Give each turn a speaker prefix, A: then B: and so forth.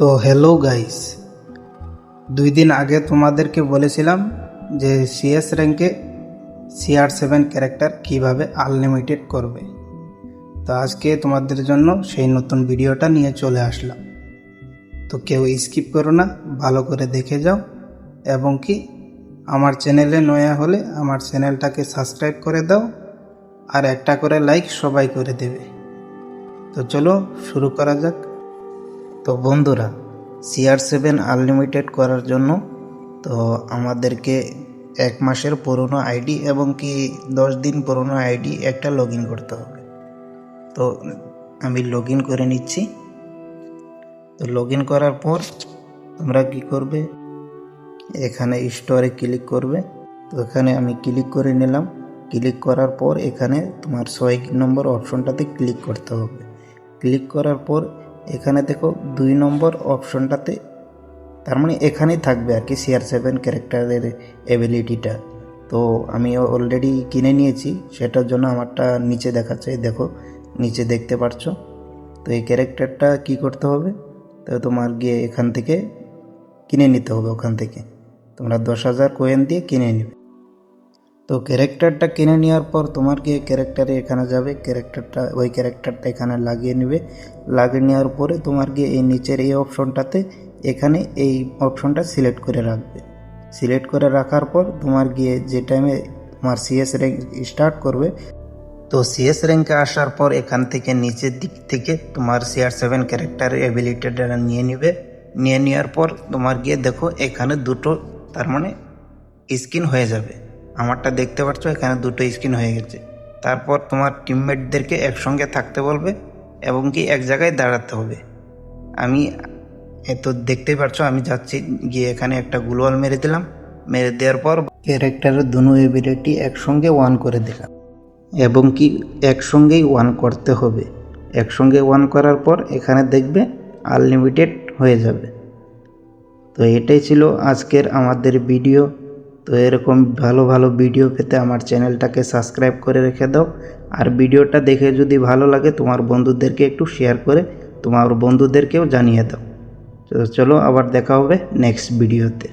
A: তো hello guys, 2 দিন আগে তোমাদেরকে বলেছিলাম যে সিএস র্যাঙ্কে CR7 ক্যারেক্টার কিভাবে আনলিমিটেড করবে। তো আজকে তোমাদের জন্য সেই নতুন ভিডিওটা নিয়ে চলে আসলাম। তো কেউ স্কিপ করো না, ভালো করে দেখে যাও এবং কি আমার চ্যানেলে নয়া হলে আমার চ্যানেলটাকে সাবস্ক্রাইব করে দাও আর একটা করে লাইক সবাই করে দেবে। তো চলো শুরু করা যাক। তো বন্ধুরা, CR7 আনলিমিটেড করার জন্য তো আমাদেরকে 1 মাসের পুরনো আইডি এবং কি 10 দিন পুরনো আইডি একটা লগ ইন করতে হবে। তো আমি লগ ইন করে নিচ্ছি। তো লগ ইন করার পর তোমরা কি করবে, এখানে স্টোরে ক্লিক করবে। তো এখানে আমি ক্লিক করে নিলাম। ক্লিক করার পর এখানে তোমার 6 নম্বর অপশনটাতে ক্লিক করতে হবে। ক্লিক করার পর এখানে দেখো 2 নম্বর অপশনটাতে, তার মানে এখানেই থাকবে আর কি CR7 ক্যারেক্টারের এবিলিটিটা। তো আমি অলরেডি কিনে নিয়েছি, সেটার জন্য আমারটা নিচে দেখাচ্ছে, দেখো নিচে দেখতে পাচ্ছ। তো এই ক্যারেক্টারটা কি করতে হবে, তো তোমার গিয়ে এখান থেকে কিনে নিতে হবে। ওখান থেকে তোমরা 10,000 কয়েন দিয়ে কিনে নেবে। তো ক্যারেক্টারটা কিনে নেওয়ার পর তোমার গিয়ে ক্যারেক্টারে এখানে যাবে, ওই ক্যারেক্টারটা এখানে লাগিয়ে নেবে। লাগিয়ে নেওয়ার পরে তোমার গিয়ে এই নিচের এই অপশনটাতে এখানে এই অপশনটা সিলেক্ট করে রাখবে। সিলেক্ট করে রাখার পর তোমার গিয়ে যে টাইমে তোমার CS র্যাঙ্ক স্টার্ট করবে, তো CS র্যাঙ্কে আসার পর এখান থেকে নিচের দিক থেকে তোমার CR7 ক্যারেক্টারের অ্যাবিলিটিটা নিয়ে নেবে। নিয়ে নেওয়ার পর তোমার গিয়ে দেখো এখানে দুটো, তার মানে স্ক্রিন হয়ে যাবে। আমারটা দেখতে পাচ্ছ, এখানে দুটো স্ক্রিন হয়ে গেছে। তারপর তোমার টিমমেটদেরকে একসঙ্গে থাকতে বলবে এবং কি এক জায়গায় দাঁড়াতে হবে। আমি তো দেখতেই পাচ্ছ, আমি যাচ্ছি, গিয়ে এখানে একটা গ্লোয়াল মেরে দিলাম। মেরে দেওয়ার পর ক্যারেক্টারের দুটো এবিলিটি একসঙ্গে ওয়ান করে দিলাম এবং কি একসঙ্গেই ওয়ান করতে হবে। একসঙ্গে ওয়ান করার পর এখানে দেখবে আনলিমিটেড হয়ে যাবে। তো এটাই ছিল আজকের আমাদের ভিডিও। তো এরকম ভালো ভালো ভিডিও পেতে আমার চ্যানেলটাকে সাবস্ক্রাইব করে রেখে দাও। আর ভিডিওটা দেখে যদি ভালো লাগে তোমার বন্ধুদেরকে একটু শেয়ার করে তোমার বন্ধুদেরকেও জানিয়ে দাও। তো চলো আবার দেখা হবে নেক্সট ভিডিওতে।